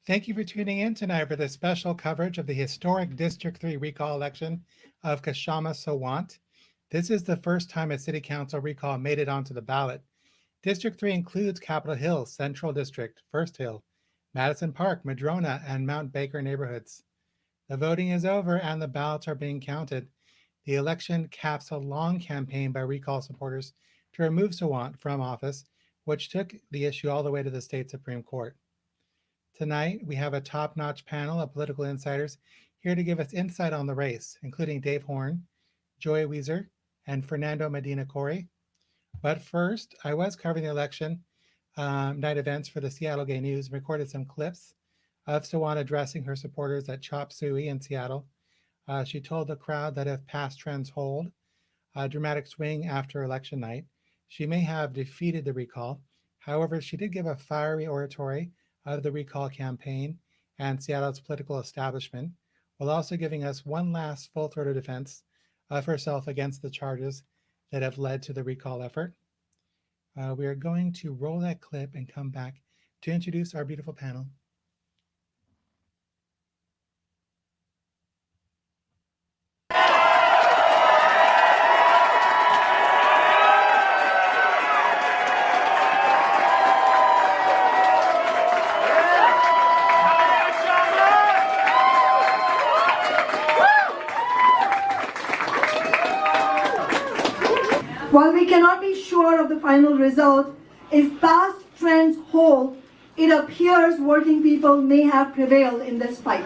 Thank you for tuning in tonight for this special coverage of the historic District 3 recall election of Kshama Sawant. This is the first time a city council recall made it onto the ballot. District 3 includes Capitol Hill, Central District, First Hill, Madison Park, Madrona, and Mount Baker neighborhoods. The voting is over and the ballots are being counted. The election caps a long campaign by recall supporters to remove Sawant from office, which took the issue all the way to the state Supreme Court. Tonight, we have a top-notch panel of political insiders here to give us insight on the race, including Dave Horn, Joy Weezer, and Fernando Medina Corey. But first, I was covering the election night events for the Seattle Gay News and recorded some clips of Sawant addressing her supporters at Chop Suey in Seattle. She told the crowd that if past trends hold, a dramatic swing after election night, she may have defeated the recall. However, she did give a fiery oratory of the recall campaign and Seattle's political establishment, while also giving us one last full-throated defense of herself against the charges that have led to the recall effort. We are going to roll that clip and come back to introduce our beautiful panel. While we cannot be sure of the final result, if past trends hold, it appears working people may have prevailed in this fight.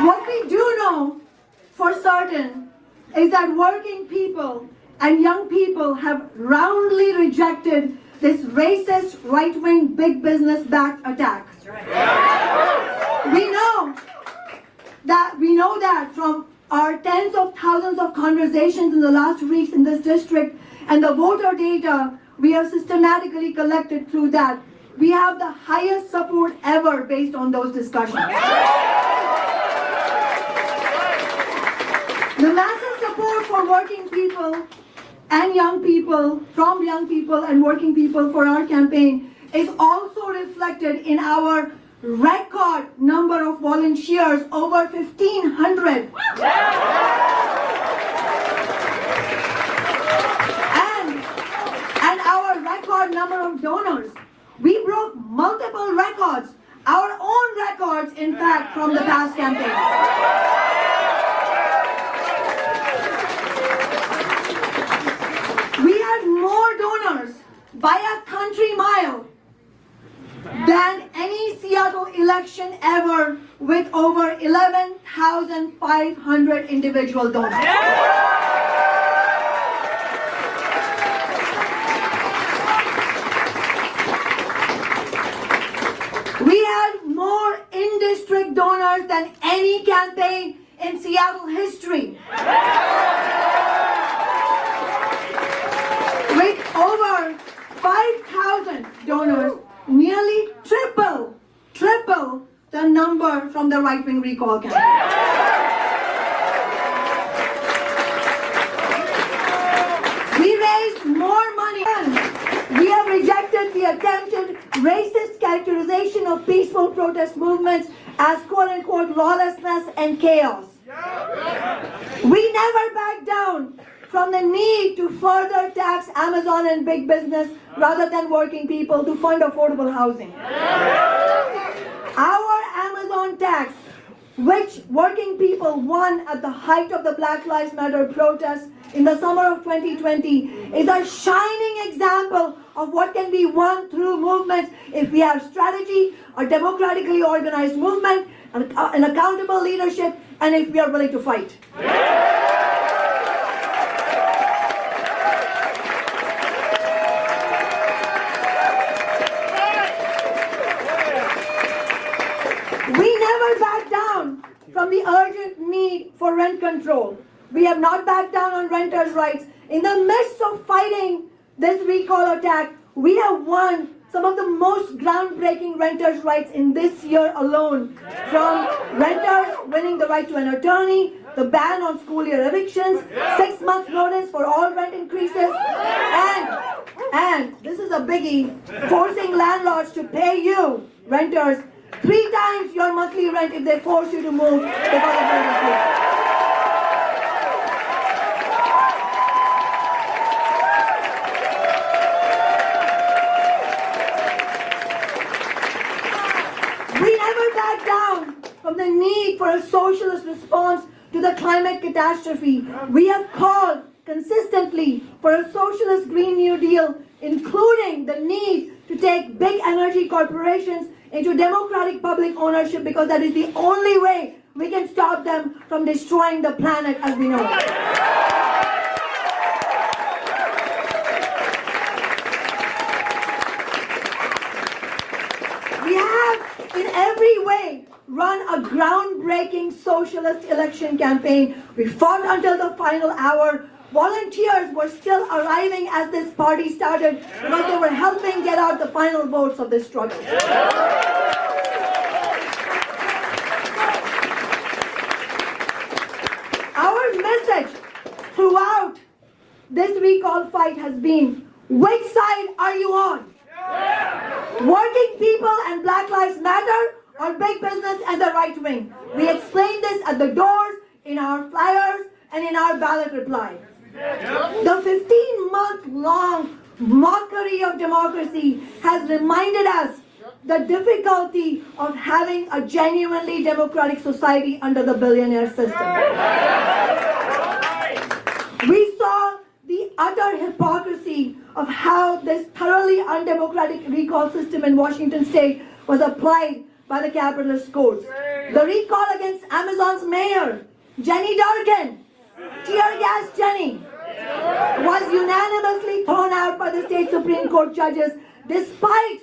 What we do know for certain is that working people and young people have roundly rejected this racist, right-wing, big business-backed attack. We know that from our tens of thousands of conversations in the last weeks in this district and the voter data we have systematically collected through that, we have the highest support ever based on those discussions. The massive support for working people and young people, from young people and working people for our campaign is also reflected in our record number of volunteers, over 1,500. And our record number of donors. We broke multiple records, our own records, in fact, from the past campaigns. More donors by a country mile than any Seattle election ever, with over 11,500 individual donors. We had more in-district donors than any campaign in Seattle history. With over 5,000 donors, nearly triple the number from the right-wing recall campaign. We raised more money. We have rejected the attempted racist characterization of peaceful protest movements as quote-unquote lawlessness and chaos. We never backed down from the need to further tax Amazon and big business rather than working people to fund affordable housing. Our Amazon tax, which working people won at the height of the Black Lives Matter protests in the summer of 2020, is a shining example of what can be won through movements if we have strategy, a democratically organized movement, an accountable leadership, and if we are willing to fight. We never back down from the urgent need for rent control. We have not backed down on renters' rights. In the midst of fighting this recall attack, we have won some of the most groundbreaking renters' rights in this year alone, from renters winning the right to an attorney, the ban on school year evictions, 6 months notice for all rent increases, and this is a biggie, forcing landlords to pay you, renters, 3 times your monthly rent if they force you to move because of rent increases. We never back down from the need for a socialist response to the climate catastrophe. We have called consistently for a socialist Green New Deal, including the need to take big energy corporations into democratic public ownership, because that is the only way we can stop them from destroying the planet as we know it. We have, in every way, run a groundbreaking socialist election campaign. We fought until the final hour. Volunteers were still arriving as this party started because they were helping get out the final votes of this struggle. Our message throughout this recall fight has been, which side are you on? Working people and Black Lives Matter, or big business and the right wing? We explained this at the doors, in our flyers, and in our ballot reply. The 15-month-long mockery of democracy has reminded us the difficulty of having a genuinely democratic society under the billionaire system. We saw the utter hypocrisy of how this thoroughly undemocratic recall system in Washington state was applied by the capitalist courts. The recall against Amazon's mayor, Jenny Durkin, tear gas Jenny, was unanimously thrown out by the state Supreme Court judges despite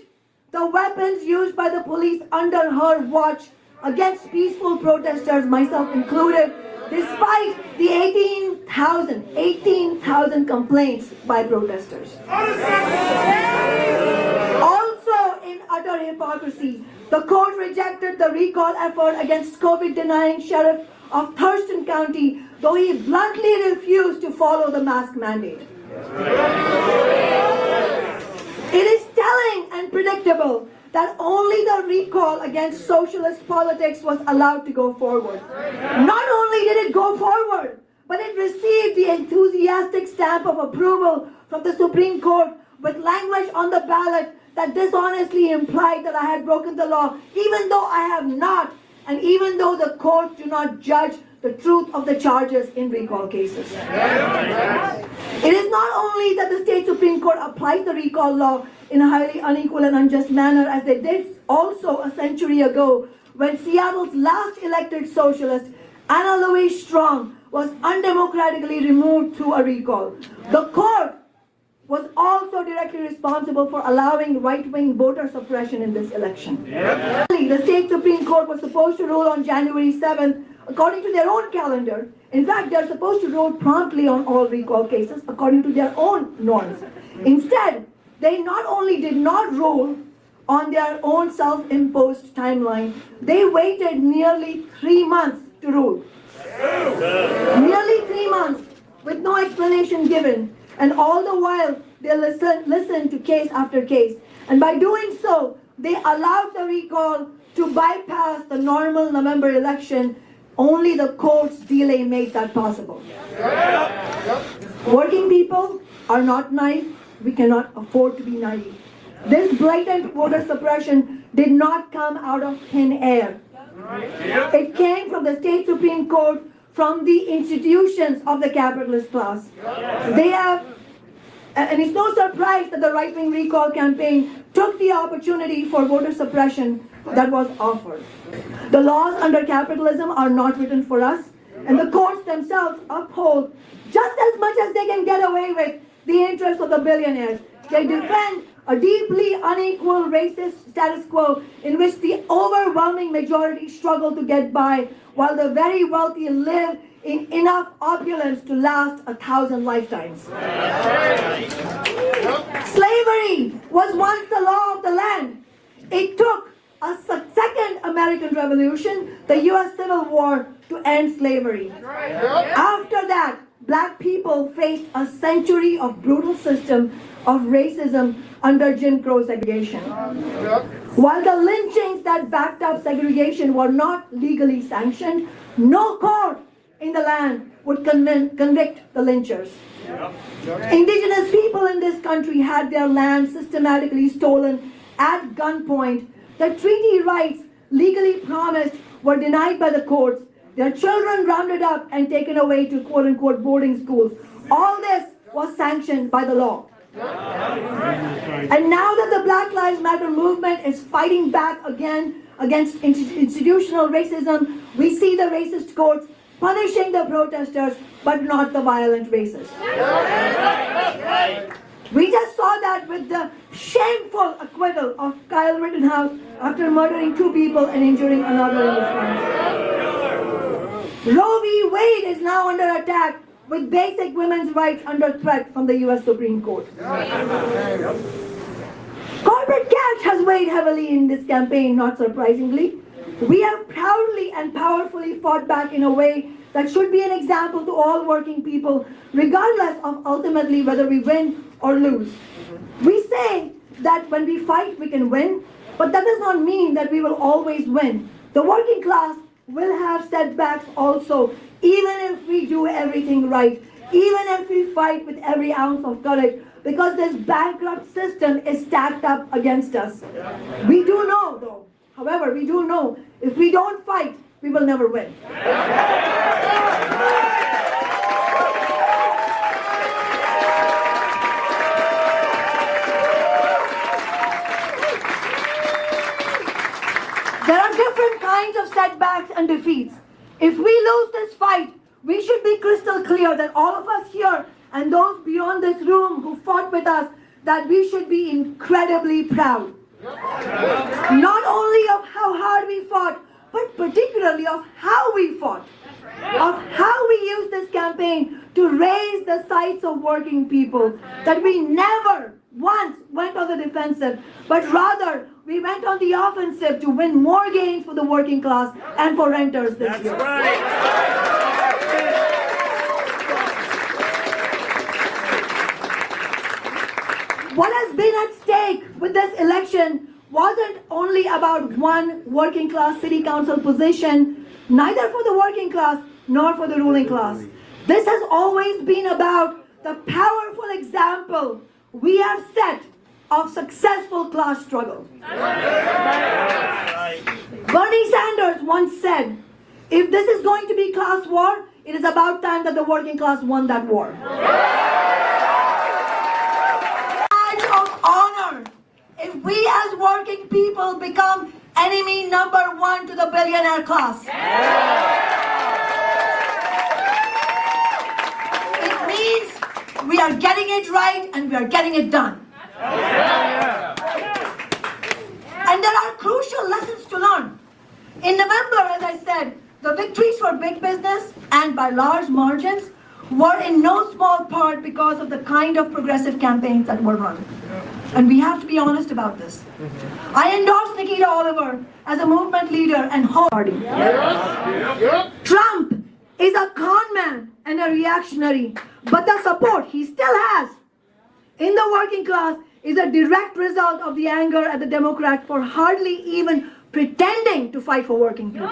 the weapons used by the police under her watch against peaceful protesters, myself included, despite the 18,000 complaints by protesters. Also in utter hypocrisy, the court rejected the recall effort against COVID-denying sheriff of Thurston County, though he bluntly refused to follow the mask mandate. It is telling and predictable that only the recall against socialist politics was allowed to go forward. Not only did it go forward, but it received the enthusiastic stamp of approval from the Supreme Court with language on the ballot that dishonestly implied that I had broken the law, even though I have not, and even though the court do not judge the truth of the charges in recall cases. It is not only that the state Supreme Court applied the recall law in a highly unequal and unjust manner, as they did also a century ago when Seattle's last elected socialist, Anna Louise Strong, was undemocratically removed through a recall. The court was also directly responsible for allowing right-wing voter suppression in this election. The state Supreme Court was supposed to rule on January 7th according to their own calendar. In fact, they're supposed to rule promptly on all recall cases according to their own norms. Instead, they not only did not rule on their own self-imposed timeline, they waited nearly 3 months to rule. Nearly 3 months with no explanation given. And all the while, they listened to case after case. And by doing so, they allowed the recall to bypass the normal November election. Only the court's delay made that possible. Working people are not naive. We cannot afford to be naive. This blatant voter suppression did not come out of thin air. It came from the state Supreme Court, from the institutions of the capitalist class. They have, and it's no surprise that the right-wing recall campaign took the opportunity for voter suppression that was offered. The laws under capitalism are not written for us, and the courts themselves uphold, just as much as they can get away with, the interests of the billionaires. They defend a deeply unequal racist status quo in which the overwhelming majority struggle to get by while the very wealthy live in enough opulence to last 1,000 lifetimes. Slavery was once the law of the land. It took a second American Revolution, the U.S. Civil War, to end slavery. After that, black people faced a century of brutal system of racism under Jim Crow segregation. While the lynchings that backed up segregation were not legally sanctioned, no court in the land would convict the lynchers. Indigenous people in this country had their land systematically stolen at gunpoint. The treaty rights legally promised were denied by the courts. Their children rounded up and taken away to quote-unquote boarding schools. All this was sanctioned by the law. And now that the Black Lives Matter movement is fighting back again against institutional racism, we see the racist courts punishing the protesters, but not the violent racists. We just saw that with the shameful acquittal of Kyle Rittenhouse after murdering 2 people and injuring another in Wisconsin. Roe v. Wade is now under attack with basic women's rights under threat from the U.S. Supreme Court. Corporate cash has weighed heavily in this campaign, not surprisingly. We have proudly and powerfully fought back in a way that should be an example to all working people, regardless of ultimately whether we win or lose. We say that when we fight, we can win, but that does not mean that we will always win. The working class will have setbacks also, even if we do everything right, even if we fight with every ounce of courage, because this bankrupt system is stacked up against us. We do know, though, however, we do know, if we don't fight, we will never win. There are different kinds of setbacks and defeats. If we lose this fight, we should be crystal clear that all of us here and those beyond this room who fought with us, that we should be incredibly proud. Not only of how hard we fought, but particularly of how we fought. Of how we used this campaign to raise the sights of working people. That we never once went on the defensive, but rather we went on the offensive to win more gains for the working class and for renters this year. What has been at stake with this election wasn't only about one working class city council position, neither for the working class nor for the ruling class. This has always been about the powerful example we have set of successful class struggle. Bernie Sanders once said, if this is going to be class war, it is about time that the working class won that war. Honor if we as working people become enemy number 1 to the billionaire class. It means we are getting it right and we are getting it done. And there are crucial lessons to learn. In November, as I said, the victories for big business and by large margins were in no small part because of the kind of progressive campaigns that were run. And we have to be honest about this. I endorse Nikita Oliver as a movement leader and party. Trump is a con man and a reactionary, but the support he still has in the working class is a direct result of the anger at the Democrats for hardly even pretending to fight for working people.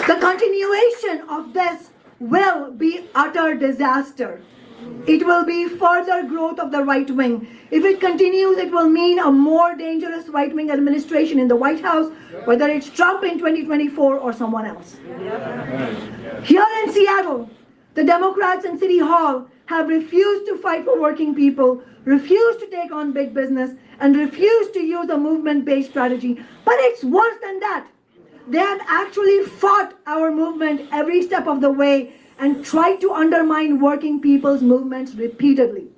The continuation of this will be utter disaster. It will be further growth of the right wing. If it continues, it will mean a more dangerous right-wing administration in the White House, whether it's Trump in 2024 or someone else. Here in Seattle, the Democrats in City Hall have refused to fight for working people, refused to take on big business, and refused to use a movement-based strategy. But it's worse than that. They have actually fought our movement every step of the way and tried to undermine working people's movements repeatedly.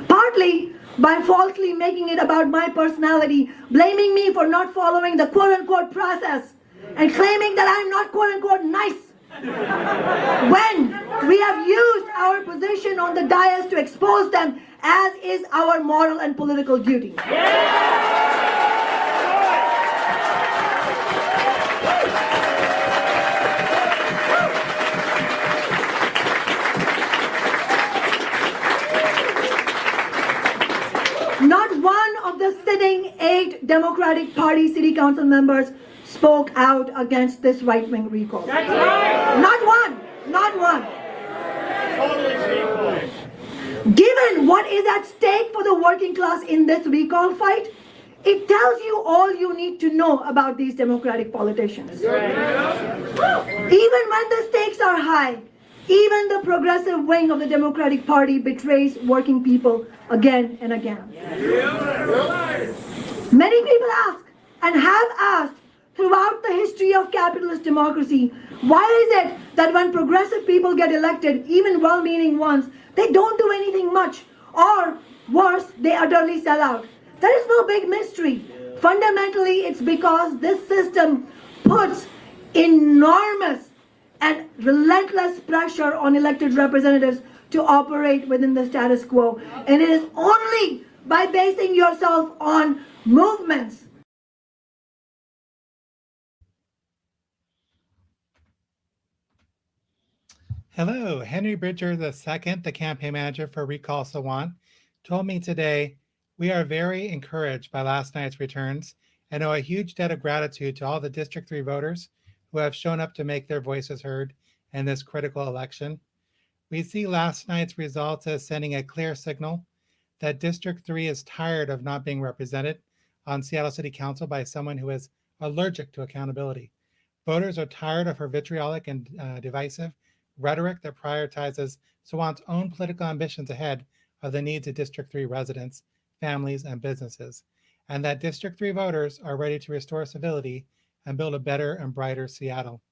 Partly by falsely making it about my personality, blaming me for not following the quote-unquote process, and claiming that I'm not quote-unquote nice. When we have used our position on the dais to expose them, as is our moral and political duty. Not one of the sitting 8 Democratic Party City Council members spoke out against this right-wing recall. That's right. Not one. Not one. Given what is at stake for the working class in this recall fight, it tells you all you need to know about these Democratic politicians. Even when the stakes are high, even the progressive wing of the Democratic Party betrays working people again and again. Many people ask, and have asked throughout the history of capitalist democracy, why is it that when progressive people get elected, even well-meaning ones, they don't do anything much, or worse, they utterly sell out? There is no big mystery. Fundamentally, it's because this system puts enormous and relentless pressure on elected representatives to operate within the status quo. And it is only by basing yourself on movements. Hello, Henry Bridger II, the campaign manager for Recall Sawant, told me today, we are very encouraged by last night's returns and owe a huge debt of gratitude to all the District 3 voters who have shown up to make their voices heard in this critical election. We see last night's results as sending a clear signal that District 3 is tired of not being represented on Seattle City Council by someone who is allergic to accountability. Voters are tired of her vitriolic and divisive rhetoric that prioritizes Sawant's own political ambitions ahead of the needs of District 3 residents, families, and businesses, and that District 3 voters are ready to restore civility and build a better and brighter Seattle.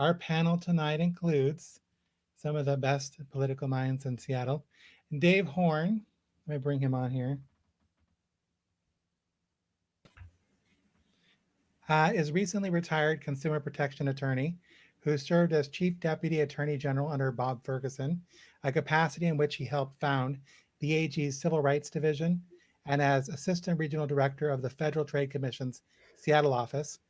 Our panel tonight includes some of the best political minds in Seattle. Dave Horn, let me bring him on here, is recently retired consumer protection attorney who served as Chief Deputy Attorney General under Bob Ferguson, a capacity in which he helped found the AG's Civil Rights Division, and as Assistant Regional Director of the Federal Trade Commission's Seattle office.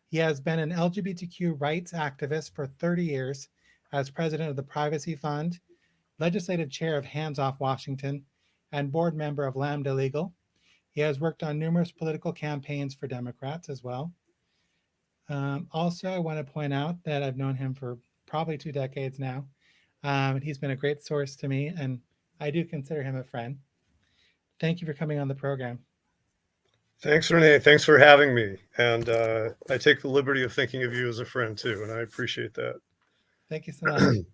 He has been an LGBTQ rights activist for 30 years as president of the Privacy Fund, legislative chair of Hands Off Washington, and board member of Lambda Legal. He has worked on numerous political campaigns for Democrats as well. Also, I want to point out that I've known him for probably 2 decades now. He's been a great source to me, and I do consider him a friend. Thank you for coming on the program. Thanks, Renee. Thanks for having me. And I take the liberty of thinking of you as a friend too, and I appreciate that. Thank you so much.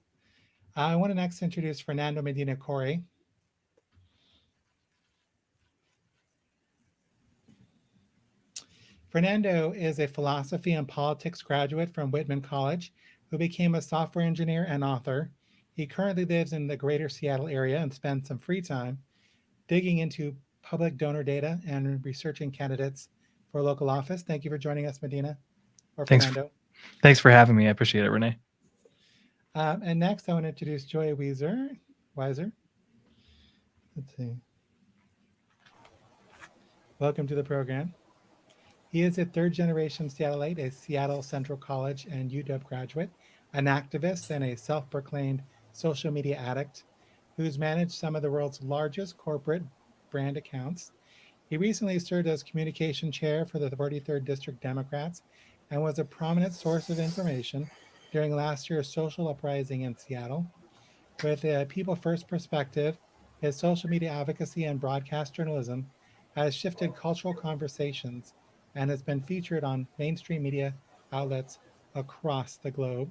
I want to next introduce Fernando Medina Corey. Fernando is a philosophy and politics graduate from Whitman College who became a software engineer and author. He currently lives in the greater Seattle area and spends some free time digging into public donor data and researching candidates for local office. Thank you for joining us, Medina, or Fernando. Thanks for having me. I appreciate it, Renee. And next, I want to introduce Joy Weiser. Let's see. Welcome to the program. He is a third-generation Seattleite, a Seattle Central College and UW graduate, an activist, and a self-proclaimed social media addict who's managed some of the world's largest corporate brand accounts. He recently served as communication chair for the 43rd District Democrats and was a prominent source of information during last year's social uprising in Seattle. With a people first perspective, his social media advocacy and broadcast journalism has shifted cultural conversations and has been featured on mainstream media outlets across the globe.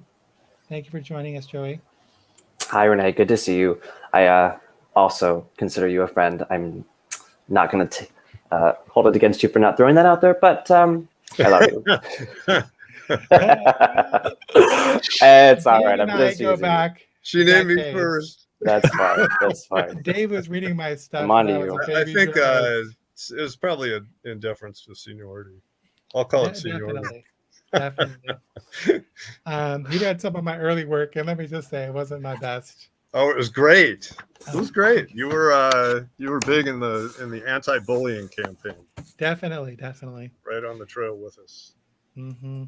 Thank you for joining us, Joey. Hi, Renee. Good to see you. I also consider you a friend. I'm not going to hold it against you for not throwing that out there, but I love you. It's all Dave right. and I'm I just go using you. back She named me decades. first. That's fine. That's fine. Dave was reading my I'm stuff on when to I was you. a I baby think journalist. it was probably in deference to seniority. I'll call it seniority. Definitely, definitely. He read some of my early work, and let me just say, it wasn't my best. Oh, it was great. It was Um, great. You were big in the anti-bullying campaign, Definitely, definitely. right on the trail with us. Hmm.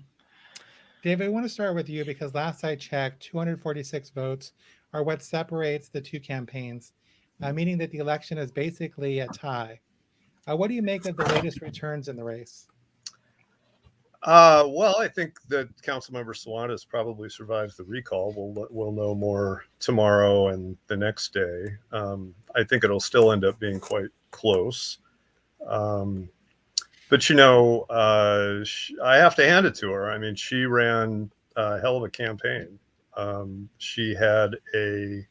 David, I want to start with you because last I checked, 246 votes are what separates the two campaigns, meaning that the election is basically a tie. What do you make of the latest returns in the race? Well, I think that Councilmember Sawant has probably survived the recall. We'll know more tomorrow and the next day. I think it'll still end up being quite close. Um, but I have to hand it to her. I mean, she ran a hell of a campaign. She had a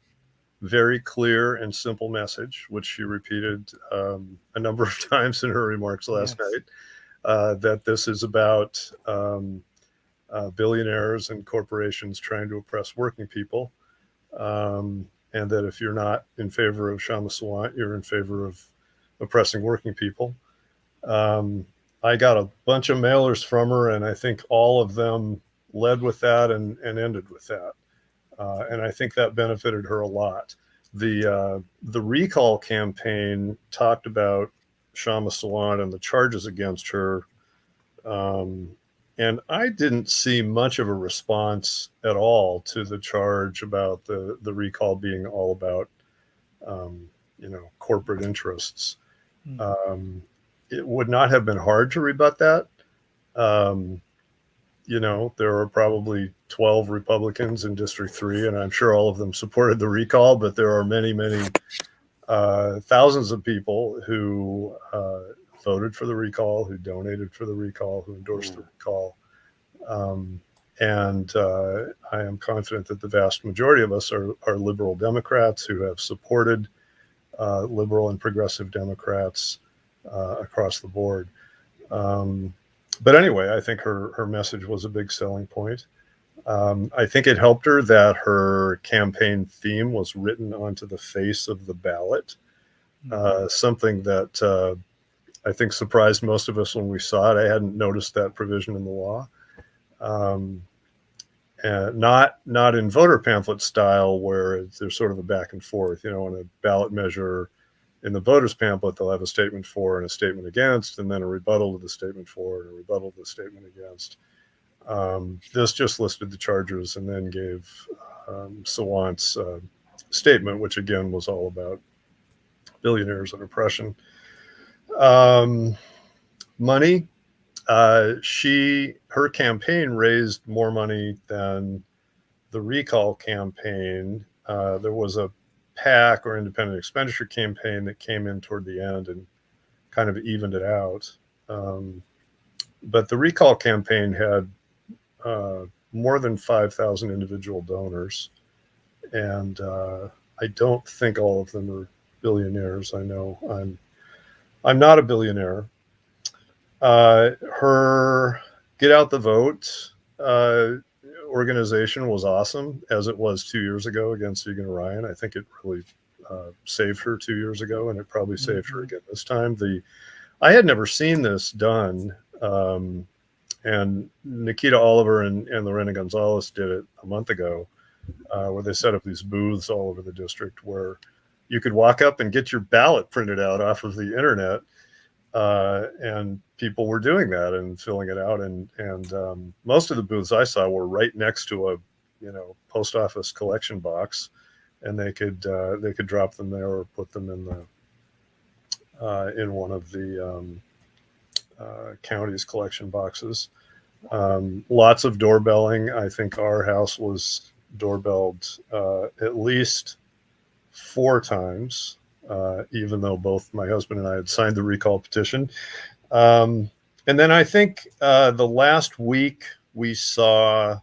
very clear and simple message, which she repeated a number of times in her remarks last Yes. night. That this is about billionaires and corporations trying to oppress working people, and that if you're not in favor of Kshama Sawant, you're in favor of oppressing working people. Um, I got a bunch of mailers from her, and I think all of them led with that and ended with that. And I think that benefited her a lot. The recall campaign talked about Kshama Sawant and the charges against her, um, and I didn't see much of a response at all to the charge about the recall being all about corporate interests. Mm. It would not have been hard to rebut that. Um, there are probably 12 Republicans in District 3, and I'm sure all of them supported the recall, but there are many, many thousands of people who voted for the recall, who donated for the recall, who endorsed the recall. Um, and I am confident that the vast majority of us are liberal Democrats who have supported liberal and progressive Democrats across the board. But anyway, I think her message was a big selling point. I think it helped her that her campaign theme was written onto the face of the ballot, something that I think surprised most of us when we saw it. I hadn't noticed that provision in the law. And not in voter pamphlet style where there's sort of a back and forth, in a ballot measure. In the voters pamphlet, they'll have a statement for and a statement against, and then a rebuttal to the statement for and a rebuttal to the statement against. This just listed the charges and then gave Sawant's statement, which again was all about billionaires and oppression. Money. Her campaign raised more money than the recall campaign. There was a PAC or independent expenditure campaign that came in toward the end and kind of evened it out. But the recall campaign had more than 5,000 individual donors. And I don't think all of them are billionaires. I know I'm not a billionaire. Her Get Out the Vote organization was awesome, as it was 2 years ago against Egan Ryan. I think it really saved her 2 years ago, and it probably saved her again this time. I had never seen this done, and Nikita Oliver and Lorena Gonzalez did it a month ago, where they set up these booths all over the district where you could walk up and get your ballot printed out off of the internet. And people were doing that and filling it out, and most of the booths I saw were right next to a post office collection box, and they could drop them there or put them in one of the county's collection boxes. Lots of doorbelling. I think our house was doorbelled at least 4 times. Even though both my husband and I had signed the recall petition. And then I think the last week we saw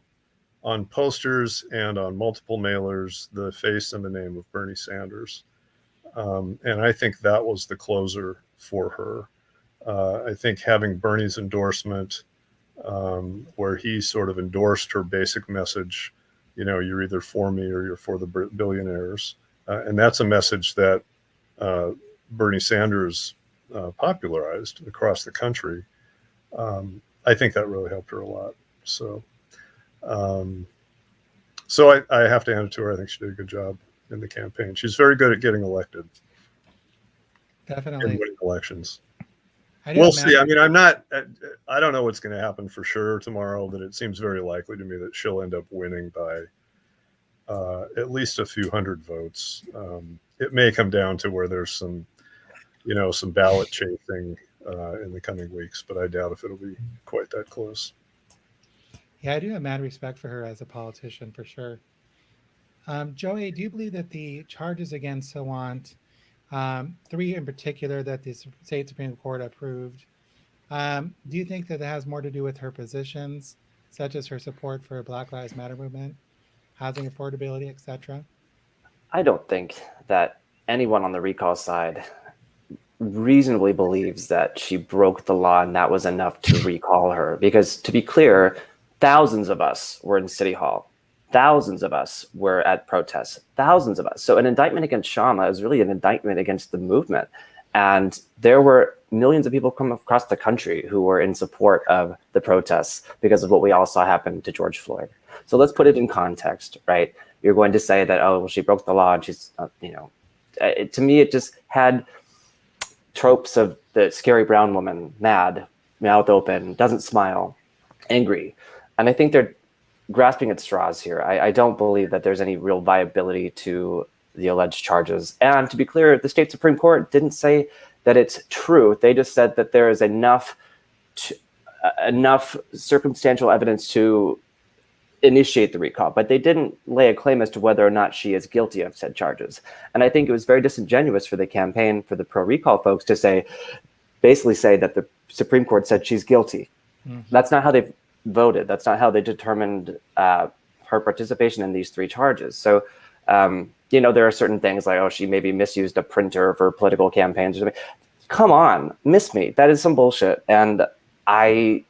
on posters and on multiple mailers the face and the name of Bernie Sanders. And I think that was the closer for her. I think having Bernie's endorsement where he sort of endorsed her basic message. You know, you're either for me or you're for the billionaires. And that's a message that Bernie Sanders popularized across the country. I think that really helped her a lot. So, I have to hand it to her. I think she did a good job in the campaign. She's very good at getting elected and Definitely. winning elections. I do We'll imagine- see. I mean, I don't know what's going to happen for sure tomorrow, but it seems very likely to me that she'll end up winning by at least a few hundred votes. It may come down to where there's some ballot chasing in the coming weeks, but I doubt if it'll be quite that close. Yeah, I do have mad respect for her as a politician, for sure. Joey, do you believe that the charges against Sawant, 3 in particular that the state Supreme Court approved, do you think that it has more to do with her positions, such as her support for Black Lives Matter movement, housing affordability, etc.? I don't think that anyone on the recall side reasonably believes that she broke the law and that was enough to recall her. Because to be clear, thousands of us were in City Hall. Thousands of us were at protests. Thousands of us. So an indictment against Kshama is really an indictment against the movement. And there were millions of people from across the country who were in support of the protests because of what we all saw happen to George Floyd. So let's put it in context, right? You're going to say that, oh, well, she broke the law and she's, to me, it just had tropes of the scary brown woman, mad, mouth open, doesn't smile, angry. And I think they're grasping at straws here. I don't believe that there's any real viability to the alleged charges. And to be clear, the state Supreme Court didn't say that it's true. They just said that there is enough circumstantial evidence to initiate the recall, but they didn't lay a claim as to whether or not she is guilty of said charges. And I think it was very disingenuous for the campaign, for the pro-recall folks to basically say that the Supreme Court said she's guilty. Mm-hmm. That's not how they voted. That's not how they determined her participation in these 3 charges. So, there are certain things like, oh, she maybe misused a printer for political campaigns or something. Come on, miss me. That is some bullshit. And I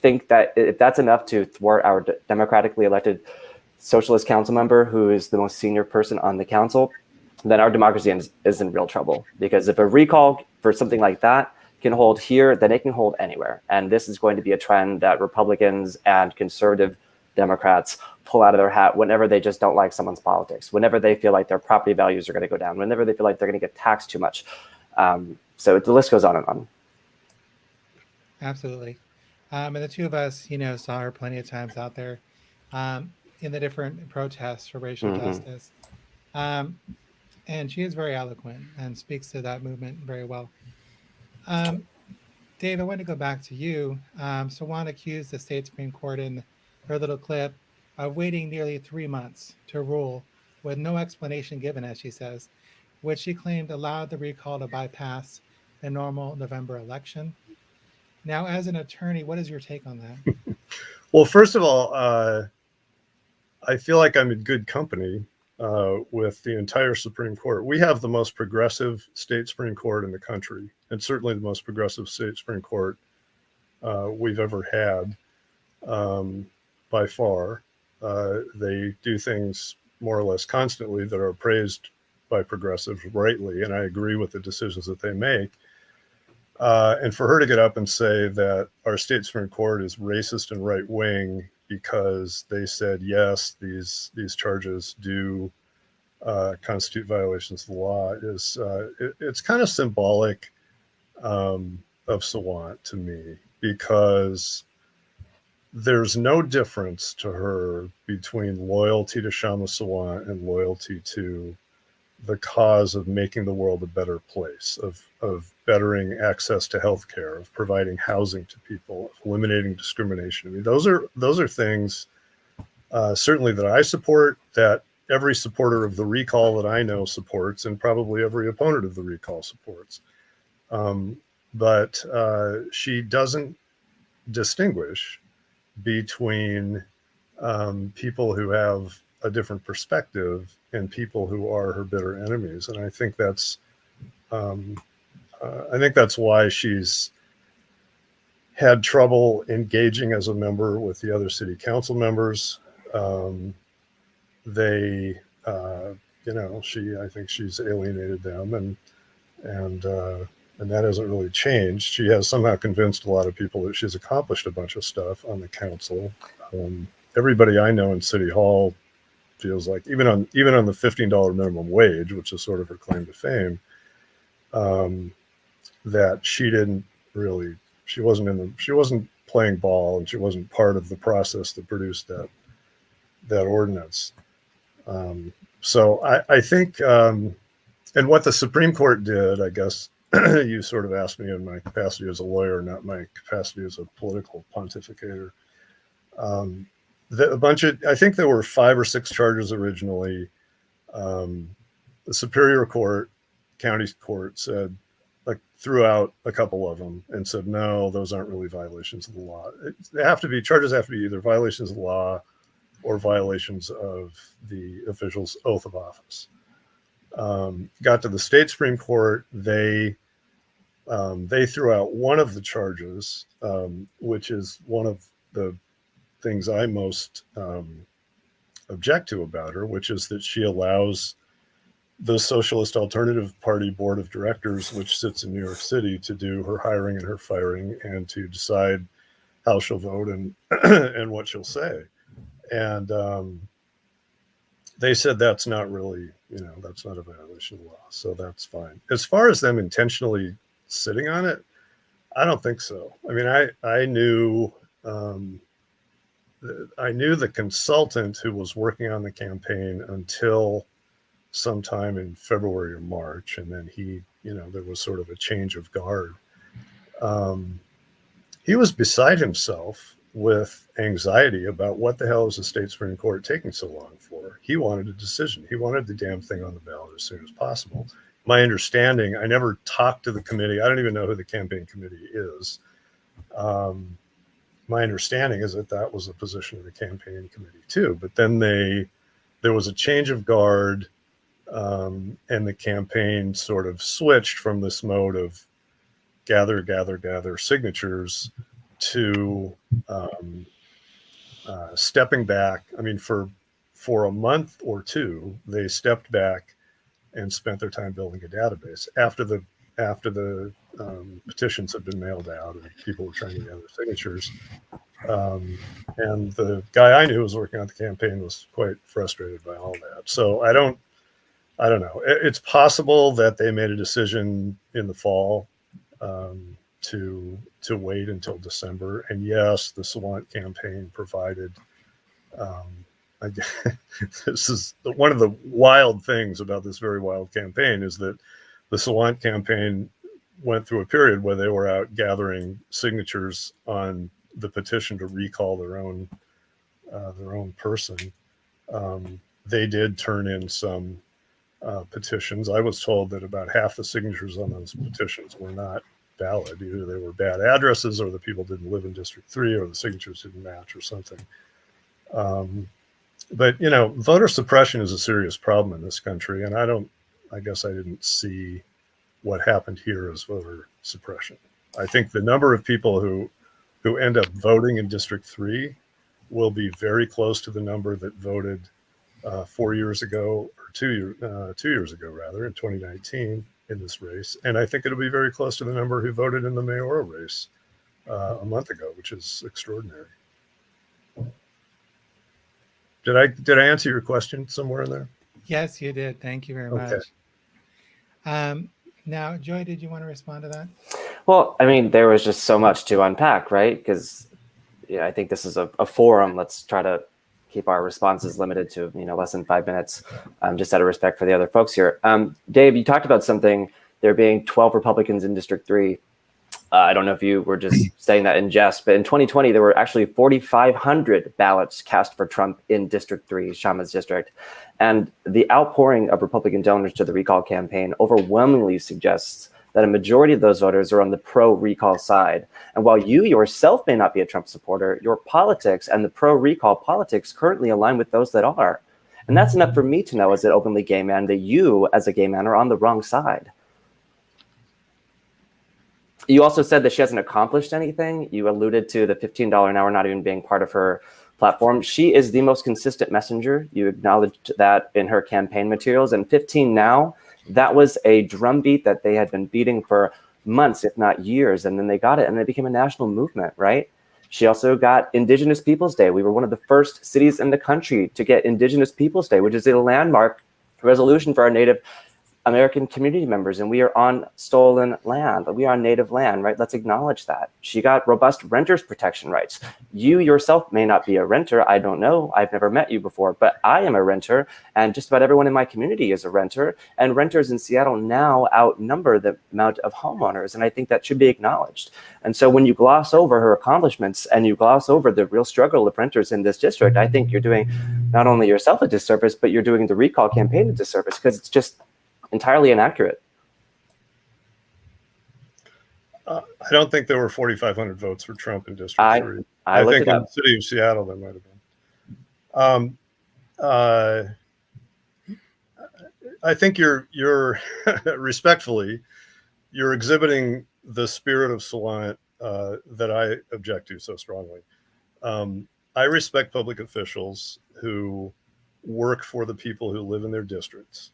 think that if that's enough to thwart our democratically elected socialist council member, who is the most senior person on the council, then our democracy is in real trouble. Because if a recall for something like that can hold here, then it can hold anywhere. And this is going to be a trend that Republicans and conservative Democrats pull out of their hat whenever they just don't like someone's politics, whenever they feel like their property values are going to go down, whenever they feel like they're going to get taxed too much. So the list goes on and on. Absolutely. And the 2 of us, saw her plenty of times out there in the different protests for racial justice. And she is very eloquent and speaks to that movement very well. Dave, I want to go back to you. Sawant accused the state Supreme Court in her little clip of waiting nearly 3 months to rule with no explanation given, as she says, which she claimed allowed the recall to bypass the normal November election. Now, as an attorney, what is your take on that? Well, first of all, I feel like I'm in good company with the entire Supreme Court. We have the most progressive state Supreme Court in the country, and certainly the most progressive state Supreme Court we've ever had by far. They do things more or less constantly that are praised by progressives rightly, and I agree with the decisions that they make. And for her to get up and say that our state Supreme Court is racist and right wing because they said, yes, these charges do constitute violations of the law is it's kind of symbolic of Sawant to me, because there's no difference to her between loyalty to Kshama Sawant and loyalty to the cause of making the world a better place, of bettering access to healthcare, of providing housing to people, of eliminating discrimination. I mean, those are things certainly that I support, that every supporter of the recall that I know supports, and probably every opponent of the recall supports. But she doesn't distinguish between people who have a different perspective and people who are her bitter enemies. And I think that's why she's had trouble engaging as a member with the other city council members. They, I think she's alienated them, and that hasn't really changed. She has somehow convinced a lot of people that she's accomplished a bunch of stuff on the council. Everybody I know in City Hall feels like, even on the $15 minimum wage, which is sort of her claim to fame, that she wasn't playing ball, and she wasn't part of the process that produced that ordinance. So I think, and what the Supreme Court did, I guess, you sort of asked me in my capacity as a lawyer, not my capacity as a political pontificator. I think there were 5 or 6 charges originally. The Superior Court, county court threw out a couple of them and said, no, those aren't really violations of the law. Charges have to be either violations of the law or violations of the official's oath of office. Got to the state Supreme Court, they threw out one of the charges, which is one of the things I most object to about her, which is that she allows the Socialist Alternative Party Board of Directors, which sits in New York City, to do her hiring and her firing and to decide how she'll vote and and what she'll say. And they said that's not really, that's not a violation of the law, so that's fine. As far as them intentionally sitting on it, I don't think so. I mean, I knew the consultant who was working on the campaign until sometime in February or March, and then there was sort of a change of guard. He was beside himself with anxiety about what the hell is the state Supreme Court taking so long for. He wanted a decision. He wanted the damn thing on the ballot as soon as possible. My understanding, I never talked to the committee. I don't even know who the campaign committee is. My understanding is that was the position of the campaign committee too. But then there was a change of guard, and the campaign sort of switched from this mode of gather signatures to stepping back. I mean, for a month or two, they stepped back and spent their time building a database after the petitions had been mailed out and people were trying to gather signatures. And the guy I knew who was working on the campaign was quite frustrated by all that. So I don't know. It's possible that they made a decision in the fall to wait until December. And yes, the Sawant campaign provided. This is one of the wild things about this very wild campaign, is that the Sawant campaign went through a period where they were out gathering signatures on the petition to recall their own person. They did turn in some petitions. I was told that about half the signatures on those petitions were not valid. Either they were bad addresses, or the people didn't live in District 3, or the signatures didn't match or something. But voter suppression is a serious problem in this country, and I guess I didn't see what happened here as voter suppression. I think the number of people who end up voting in District 3 will be very close to the number that voted 4 years ago, or 2 years ago rather, in 2019 in this race. And I think it'll be very close to the number who voted in the mayoral race a month ago, which is extraordinary. Did I answer your question somewhere in there? Yes, you did. Thank you very much. Now, Joy, did you want to respond to that? Well, I mean, there was just so much to unpack, right? Because I think this is a forum. Let's try to keep our responses limited to less than 5 minutes, just out of respect for the other folks here. Dave, you talked about something, there being 12 Republicans in District 3. I don't know if you were just saying that in jest, but in 2020, there were actually 4,500 ballots cast for Trump in District 3, Kshama's district. And the outpouring of Republican donors to the recall campaign overwhelmingly suggests that a majority of those voters are on the pro-recall side. And while you yourself may not be a Trump supporter, your politics and the pro-recall politics currently align with those that are. And that's enough for me to know, as an openly gay man, that you, as a gay man, are on the wrong side. You also said that she hasn't accomplished anything. You alluded to the $15 an hour not even being part of her platform. She is the most consistent messenger. You acknowledged that in her campaign materials. And 15 now, that was a drumbeat that they had been beating for months, if not years. And then they got it and it became a national movement, right? She also got Indigenous Peoples Day. We were one of the first cities in the country to get Indigenous Peoples Day, which is a landmark resolution for our Native American community members, and we are on stolen land. We are on native land, right? Let's acknowledge that. She got robust renters protection rights. You yourself may not be a renter. I don't know. I've never met you before, but I am a renter, and just about everyone in my community is a renter. And renters in Seattle now outnumber the amount of homeowners, and I think that should be acknowledged. And so when you gloss over her accomplishments and you gloss over the real struggle of renters in this district, I think you're doing not only yourself a disservice, but you're doing the recall campaign a disservice, because it's just entirely inaccurate. I don't think there were 4,500 votes for Trump in District 3. I think in the city of Seattle there might have been. I think you're respectfully, you're exhibiting the spirit of Sawant that I object to so strongly. I respect public officials who work for the people who live in their districts.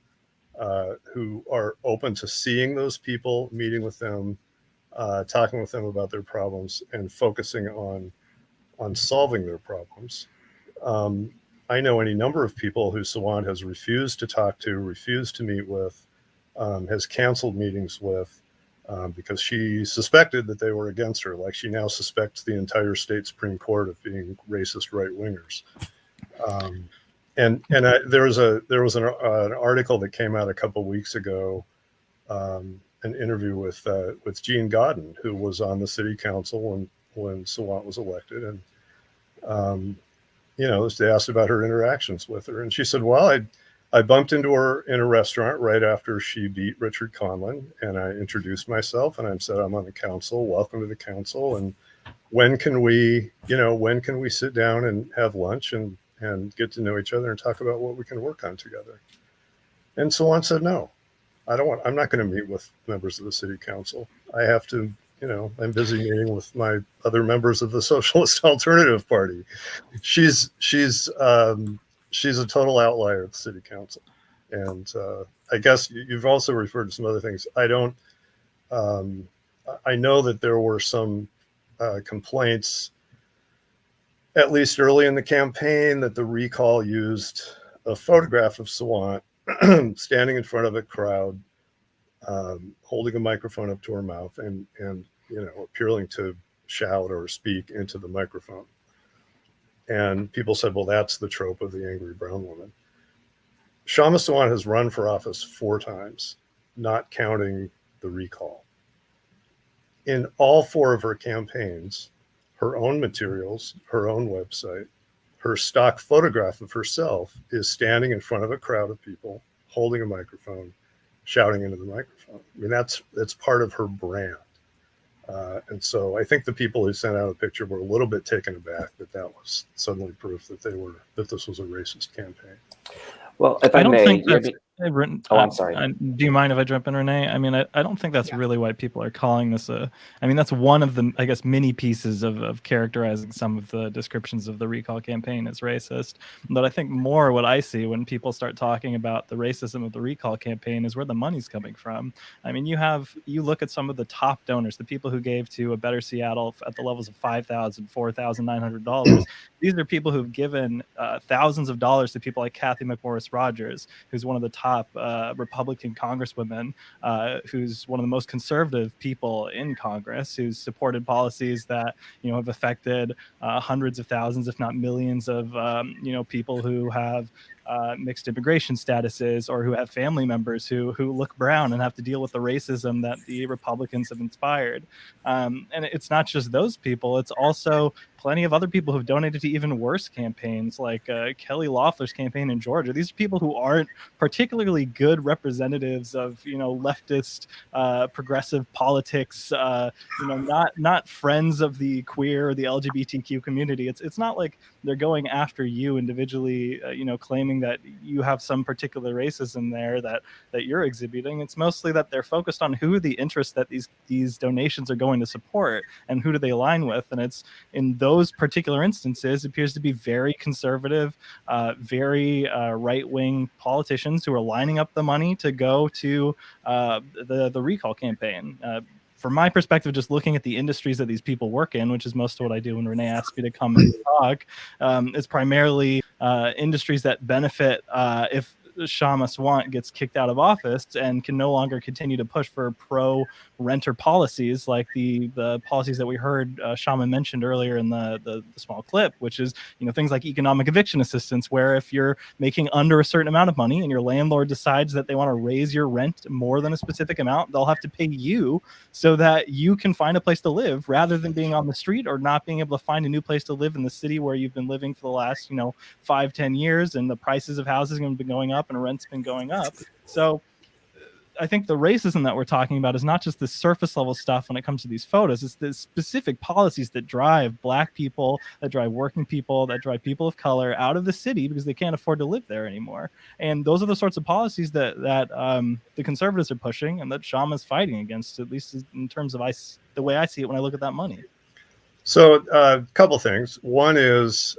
Who are open to seeing those people, meeting with them, talking with them about their problems, and focusing on solving their problems. I know any number of people who Sawant has refused to talk to, refused to meet with, has canceled meetings with, because she suspected that they were against her, like she now suspects the entire state Supreme Court of being racist right-wingers. There was an article that came out a couple of weeks ago, an interview with Jean Godden, who was on the city council when Sawant was elected, and they asked about her interactions with her, and she said, "Well, I bumped into her in a restaurant right after she beat Richard Conlon, and I introduced myself, and I said I'm on the council. Welcome to the council, and when can we sit down and have lunch and get to know each other and talk about what we can work on together?" And Sawant said, "No, I'm not going to meet with members of the city council. I have to, I'm busy meeting with my other members of the Socialist Alternative Party." She's a total outlier at the city council. And I guess you've also referred to some other things. I know that there were some complaints, at least early in the campaign, that the recall used a photograph of Sawant standing in front of a crowd, holding a microphone up to her mouth and appearing to shout or speak into the microphone. And people said, well, that's the trope of the angry brown woman. Kshama Sawant has run for office 4 times, not counting the recall. In all 4 of her campaigns, her own materials, her own website, her stock photograph of herself is standing in front of a crowd of people, holding a microphone, shouting into the microphone. I mean, that's part of her brand. And so I think the people who sent out a picture were a little bit taken aback that was suddenly proof that this was a racist campaign. Well, if I don't may, think that's written. I'm sorry. Do you mind if I jump in, Renee? I mean, I don't think that's really why people are calling this that's one of the, I guess, many pieces of characterizing some of the descriptions of the recall campaign as racist. But I think more what I see when people start talking about the racism of the recall campaign is where the money's coming from. I mean, you look at some of the top donors, the people who gave to A Better Seattle at the levels of $5,000, $4,900. These are people who've given thousands of dollars to people like Kathy McMorris Rogers, who's one of the top Republican congresswomen, who's one of the most conservative people in Congress, who's supported policies that have affected hundreds of thousands, if not millions, of people who have mixed immigration statuses or who have family members who look brown and have to deal with the racism that the Republicans have inspired. And it's not just those people; it's also plenty of other people who've donated to even worse campaigns, like Kelly Loeffler's campaign in Georgia. These are people who aren't particularly good representatives of leftist progressive politics. Not friends of the queer or the LGBTQ community. It's not like they're going after you individually, claiming claiming that you have some particular racism there that you're exhibiting. It's mostly that they're focused on who the interests that these donations are going to support and who do they align with. And it's in those particular instances, it appears to be very conservative, very right-wing politicians who are lining up the money to go to the recall campaign. From my perspective, just looking at the industries that these people work in, which is most of what I do when Renee asks me to come and talk, is primarily industries that benefit if Kshama Sawant gets kicked out of office and can no longer continue to push for pro-renter policies like the policies that we heard Kshama mentioned earlier in the small clip, which is, you know, things like economic eviction assistance, where if you're making under a certain amount of money and your landlord decides that they want to raise your rent more than a specific amount, they'll have to pay you so that you can find a place to live rather than being on the street or not being able to find a new place to live in the city where you've been living for the last, 5-10 years, and the prices of houses have been going up and rent's been going up. So I think the racism that we're talking about is not just the surface level stuff when it comes to these photos. It's the specific policies that drive Black people, that drive working people, that drive people of color out of the city because they can't afford to live there anymore. And those are the sorts of policies that the conservatives are pushing and that Kshama's fighting against, at least in terms of the way I see it when I look at that money. So a couple things. One is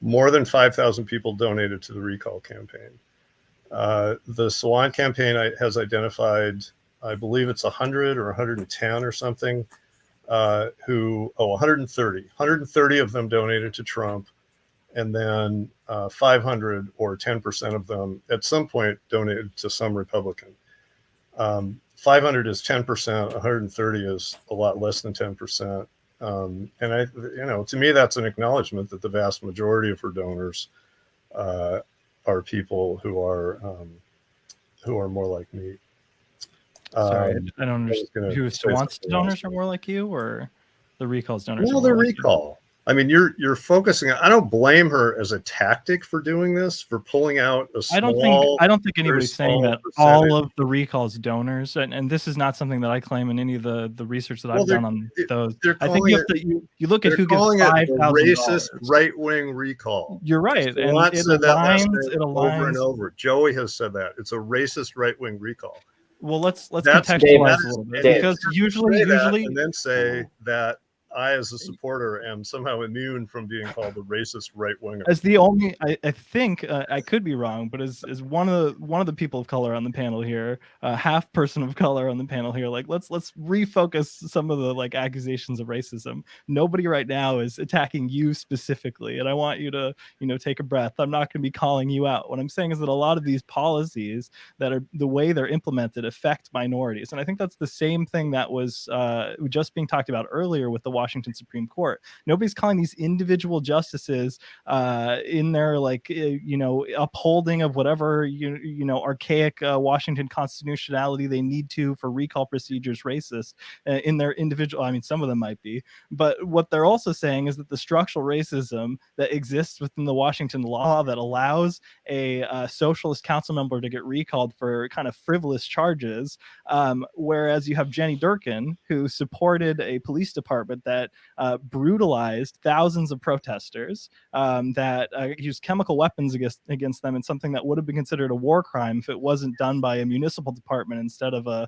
more than 5,000 people donated to the recall campaign. The Sawant campaign has identified, I believe it's 100 or 110 or something, 130. 130 of them donated to Trump, and then 500 or 10% of them at some point donated to some Republican. 500 is 10%, 130 is a lot less than 10%. And to me, that's an acknowledgement that the vast majority of her donors are people who are more like me. Sorry, I don't understand. Who Sawant's donors are more like you, or the recall's donors? Well, the recall. I mean, you're focusing on. I don't blame her as a tactic for doing this, for pulling out a small. I don't think anybody's saying that all of the recall's donors, and this is not something that I claim in any of the research that I've done on those. I think you look at who gives $5,000. Racist right-wing recall. You're right, and it aligns over and over. Joey has said that it's a racist right-wing recall. Well, let's contextualize a little bit, because usually, and then say that I, as a supporter, am somehow immune from being called a racist right winger. As the only, I think I could be wrong, but as one of the people of color on the panel here, half person of color on the panel here, like let's refocus some of the accusations of racism. Nobody right now is attacking you specifically, and I want you to take a breath. I'm not going to be calling you out. What I'm saying is that a lot of these policies that are the way they're implemented affect minorities, and I think that's the same thing that was just being talked about earlier with the Washington Supreme Court. Nobody's calling these individual justices in their upholding of whatever archaic Washington constitutionality they need to for recall procedures racist in their individual. I mean, some of them might be, but what they're also saying is that the structural racism that exists within the Washington law that allows a socialist council member to get recalled for kind of frivolous charges, whereas you have Jenny Durkin, who supported a police department that brutalized thousands of protesters, that used chemical weapons against them in something that would have been considered a war crime if it wasn't done by a municipal department instead of a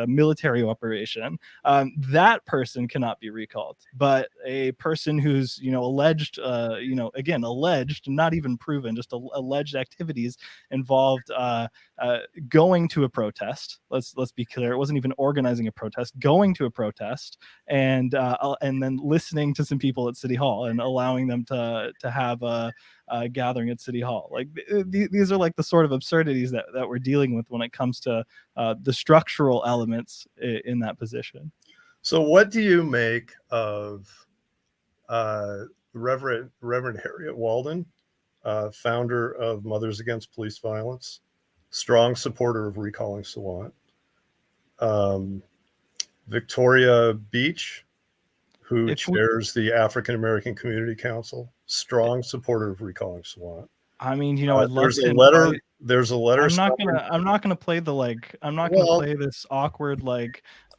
military operation. That person cannot be recalled, but a person who's alleged, alleged, not even proven, just alleged activities involved going to a protest. Let's be clear, it wasn't even organizing a protest, going to a protest, and then listening to some people at City Hall and allowing them to have a gathering at City Hall. These are the sort of absurdities that we're dealing with when it comes to the structural elements in that position. So what do you make of Reverend Harriet Walden, founder of Mothers Against Police Violence, strong supporter of recalling Sawant? Victoria Beach, who chairs the African American Community Council, strong supporter of recalling Sawant. I mean, I'd love there's a letter. There's a letter. I'm not gonna play the I'm not gonna play this awkward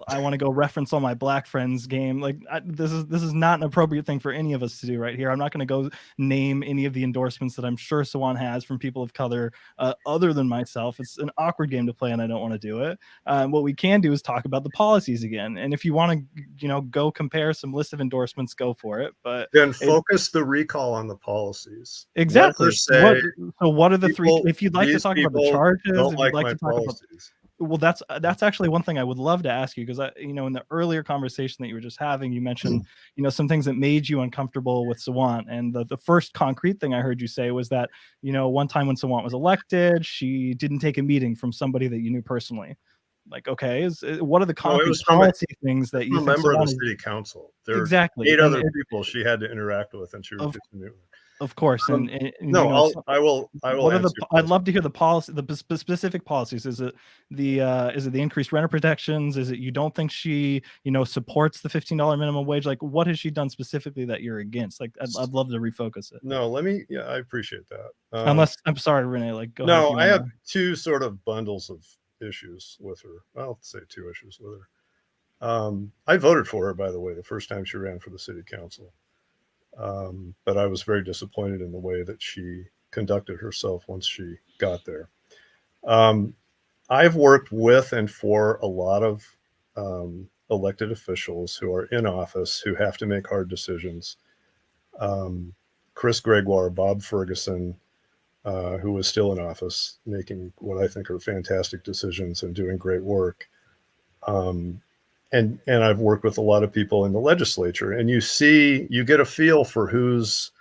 I want to go reference all my black friends game. Like this is not an appropriate thing for any of us to do right here. I'm not going to go name any of the endorsements that I'm sure Sawant has from people of color other than myself. It's an awkward game to play, and I don't want to do it. What we can do is talk about the policies again. And if you want to, go compare some list of endorsements, go for it. But then focus the recall on the policies. Exactly. Say, so what are the people, three? If you'd like to talk about the charges, don't if like you'd like my to talk policies. well, that's actually one thing I would love to ask you, because in the earlier conversation that you were just having, you mentioned some things that made you uncomfortable with Sawant, and the first concrete thing I heard you say was that one time when Sawant was elected, she didn't take a meeting from somebody that you knew personally. Like, okay, what are the concrete policy things that you think? A member of the city council. There exactly. are 8 other people she had to interact with, and she refused to meet with. Of course, I will. I'd love to hear the policy, the specific policies. Is it the increased renter protections? Is it you don't think she supports the $15 minimum wage? Like, what has she done specifically that you're against? Like, I'd love to refocus it. No, I appreciate that. Unless I'm sorry, Renee. Like, go no, ahead. I have 2 sort of bundles of issues with her. I'll say 2 issues with her. I voted for her, by the way, the first time she ran for the city council. But I was very disappointed in the way that she conducted herself once she got there. I've worked with and for a lot of elected officials who are in office who have to make hard decisions. Chris Gregoire, Bob Ferguson, who was still in office, making what I think are fantastic decisions and doing great work. And I've worked with a lot of people in the legislature, and you get a feel for who's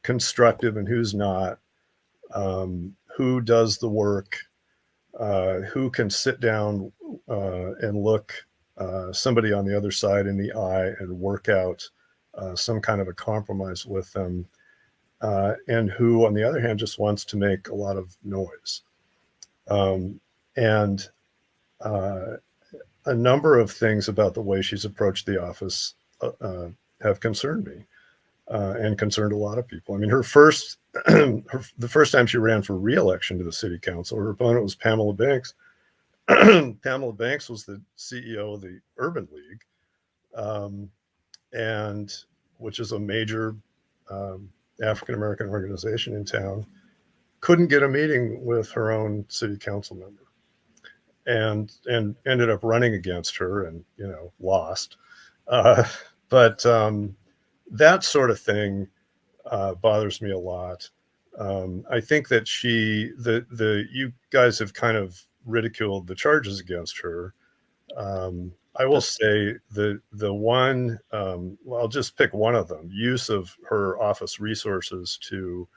constructive and who's not, who does the work, who can sit down and look somebody on the other side in the eye and work out some kind of a compromise with them, and who, on the other hand, just wants to make a lot of noise. A number of things about the way she's approached the office have concerned me and concerned a lot of people. I mean, the first time she ran for re-election to the city council, her opponent was Pamela Banks. Pamela Banks was the CEO of the Urban League, and which is a major African-American organization in town, couldn't get a meeting with her own city council member. And ended up running against her and lost, but that sort of thing bothers me a lot. I think that you guys have kind of ridiculed the charges against her. I will say the one, I'll just pick one of them: use of her office resources to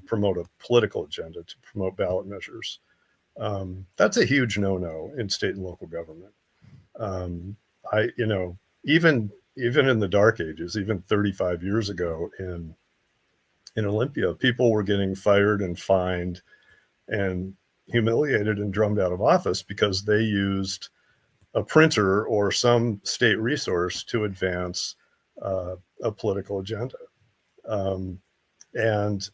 promote a political agenda, to promote ballot measures. That's a huge no-no in state and local government. Even in the dark ages, even 35 years ago in Olympia, people were getting fired and fined and humiliated and drummed out of office because they used a printer or some state resource to advance a political agenda. And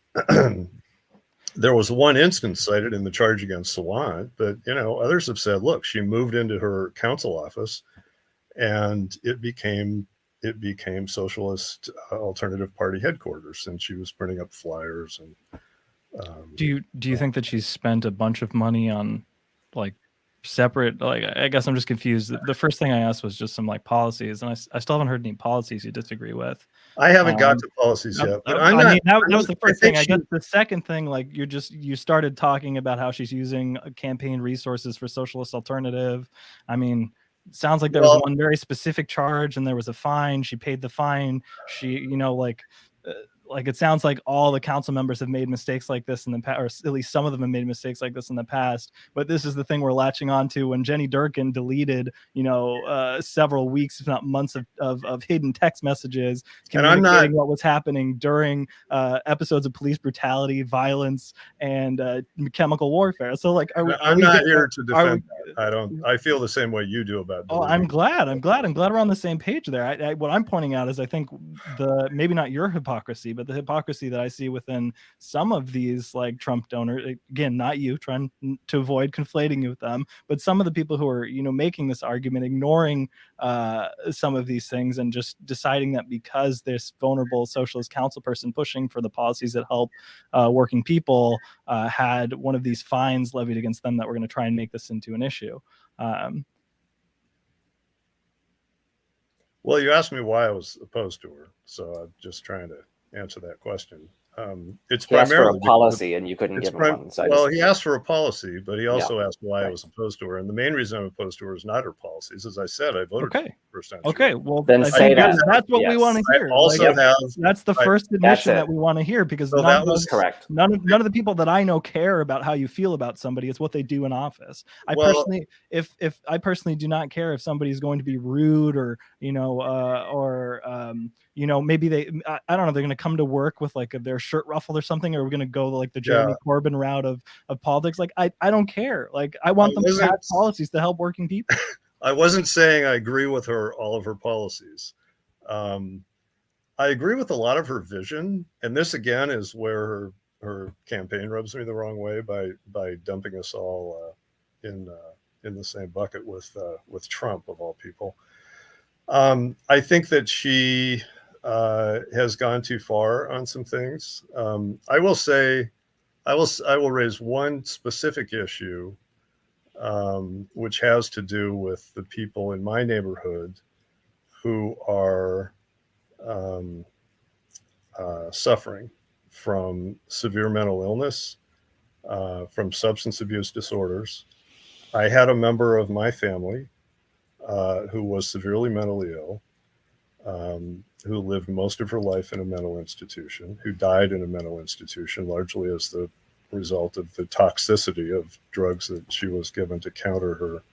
there was one instance cited in the charge against Sawant, but others have said, look, she moved into her council office and it became Socialist Alternative Party headquarters, and she was printing up flyers. And do you think that she's spent a bunch of money on like separate, like, I guess I'm just confused. The first thing I asked was just some like policies, and I still haven't heard any policies you disagree with. I haven't got to policies yet, but that was the first thing. I guess the second thing, like you started talking about how she's using campaign resources for Socialist Alternative. I mean, it sounds like there was one very specific charge and there was a fine. She paid the fine. She, like it sounds like all the council members have made mistakes like this in the past, or at least some of them have made mistakes like this in the past. But this is the thing we're latching on to. When Jenny Durkin deleted, several weeks, if not months of hidden text messages communicating what was happening during episodes of police brutality, violence, and chemical warfare. So, like, I'm not here to defend that. I feel the same way you do about. Oh, I'm glad we're on the same page there. What I'm pointing out is I think maybe not your hypocrisy, but the hypocrisy that I see within some of these like Trump donors, again, not you, trying to avoid conflating you with them, but some of the people who are, making this argument, ignoring some of these things and just deciding that because this vulnerable socialist council person pushing for the policies that help working people had one of these fines levied against them, that we're going to try and make this into an issue. Well, you asked me why I was opposed to her, so I'm just trying to answer that question. It's He asked for primarily a policy, and you couldn't it's give him one. So well, he asked for a policy, but he also asked why I right. was opposed to her. And the main reason I'm opposed to her is not her policies. As I said, I voted for her the first time. Okay, well, then I say think that. that's what we want to hear. I also have. That's the first admission that we want to hear, because So that was correct. None of the people that I know care about how you feel about somebody. It's what they do in office. I personally do not care if somebody is going to be rude or maybe I don't know, they're going to come to work with like their shirt ruffled or something, or we're going to go like the Jeremy Corbyn route of politics. Like I don't care. Like I want them to have policies to help working people. I wasn't saying I agree with all of her policies. I agree with a lot of her vision, and this again is where her campaign rubs me the wrong way by dumping us all in the same bucket with Trump of all people. I think that she has gone too far on some things. I will say, I will raise one specific issue, which has to do with the people in my neighborhood who are suffering from severe mental illness, from substance abuse disorders. I had a member of my family who was severely mentally ill, who lived most of her life in a mental institution, who died in a mental institution, largely as the result of the toxicity of drugs that she was given to counter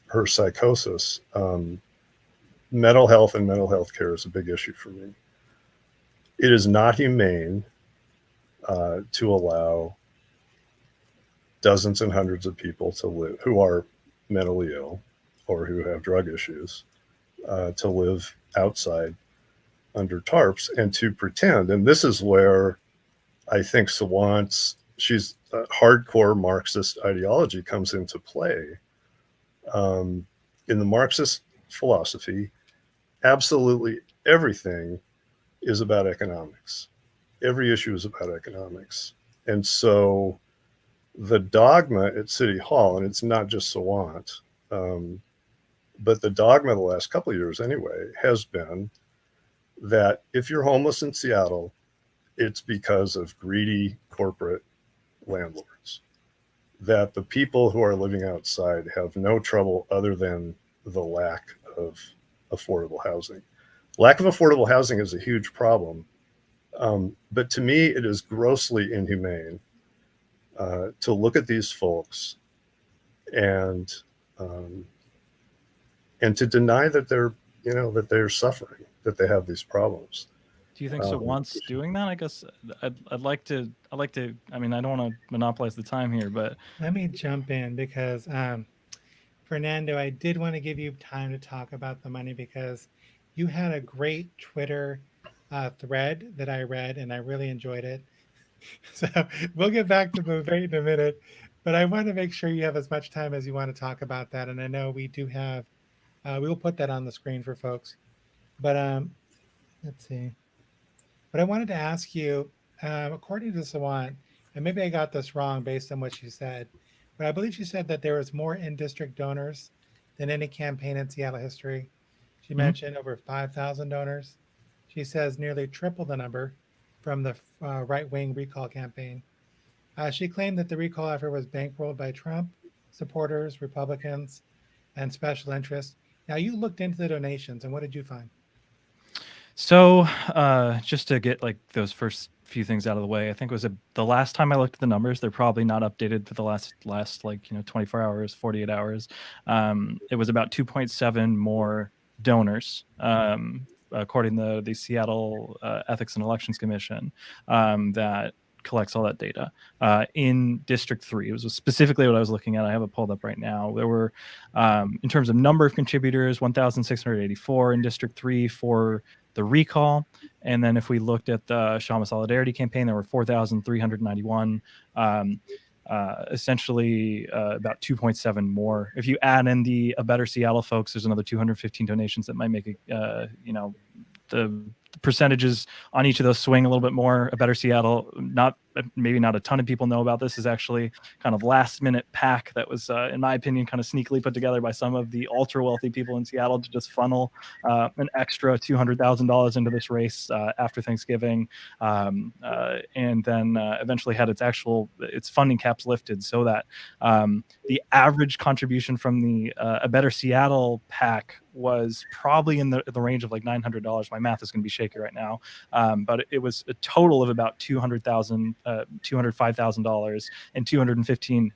her psychosis. Mental health and mental health care is a big issue for me. It is not humane to allow dozens and hundreds of people to live who are mentally ill or who have drug issues to live outside under tarps and to pretend. And this is where I think she's a hardcore Marxist ideology comes into play. In the Marxist philosophy, absolutely everything is about economics. Every issue is about economics. And so the dogma at City Hall, and it's not just Sawant, but the dogma the last couple of years anyway, has been that if you're homeless in Seattle, it's because of greedy corporate landlords. That the people who are living outside have no trouble other than the lack of affordable housing. Lack of affordable housing is a huge problem. But to me, it is grossly inhumane to look at these folks and to deny that they're suffering, that they have these problems. Do you think Sawant's doing that? I guess I'd like to. I mean, I don't want to monopolize the time here, but let me jump in because Fernando, I did want to give you time to talk about the money because you had a great Twitter thread that I read and I really enjoyed it. So we'll get back to move rate in a minute, but I want to make sure you have as much time as you want to talk about that. And I know we do have, we will put that on the screen for folks. But let's see. But I wanted to ask you, according to Sawant, and maybe I got this wrong based on what she said, but I believe she said that there was more in-district donors than any campaign in Seattle history. She mentioned over 5,000 donors. She says nearly triple the number from the right-wing recall campaign. She claimed that the recall effort was bankrolled by Trump supporters, Republicans, and special interests. Now, you looked into the donations, and what did you find? So just to get like those first few things out of the way, I think it was the last time I looked at the numbers, they're probably not updated for the last 24 hours, 48 hours. It was about 2.7 more donors, according to the Seattle Ethics and Elections Commission, that collects all that data in District 3. It was specifically what I was looking at. I have it pulled up right now. There were, in terms of number of contributors, 1,684 in District 3 for the recall. And then if we looked at the Kshama Solidarity campaign, there were 4,391. Essentially about 2.7 more. If you add in the A Better Seattle folks, there's another 215 donations that might make it, the percentages on each of those swing a little bit more. A Better Seattle, maybe not a ton of people know about this, is actually kind of last minute pack that was, in my opinion, kind of sneakily put together by some of the ultra wealthy people in Seattle to just funnel an extra $200,000 into this race after Thanksgiving, and then eventually had its funding caps lifted so that the average contribution from the A Better Seattle pack was probably in the range of like $900. My math is going to be shaky right now, but it was a total of about $205,000 and 215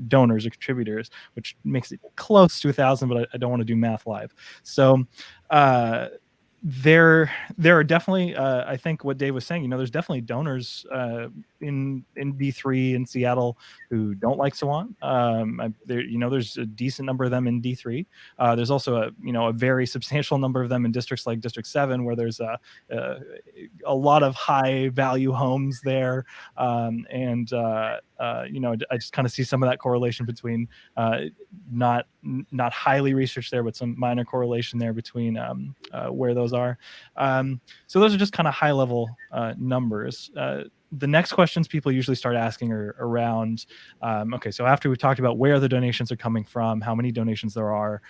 donors or contributors, which makes it close to 1,000. But I don't want to do math live, so. There are definitely, I think what Dave was saying, there's definitely donors in D3 in Seattle who don't like Sawant. There's a decent number of them in D3. There's also a very substantial number of them in districts like District 7, where there's a lot of high value homes there. I just kind of see some of that correlation between not highly researched there, but some minor correlation there between where those are. So those are just kind of high level numbers. The next questions people usually start asking are around, okay, so after we've talked about where the donations are coming from, how many donations there are,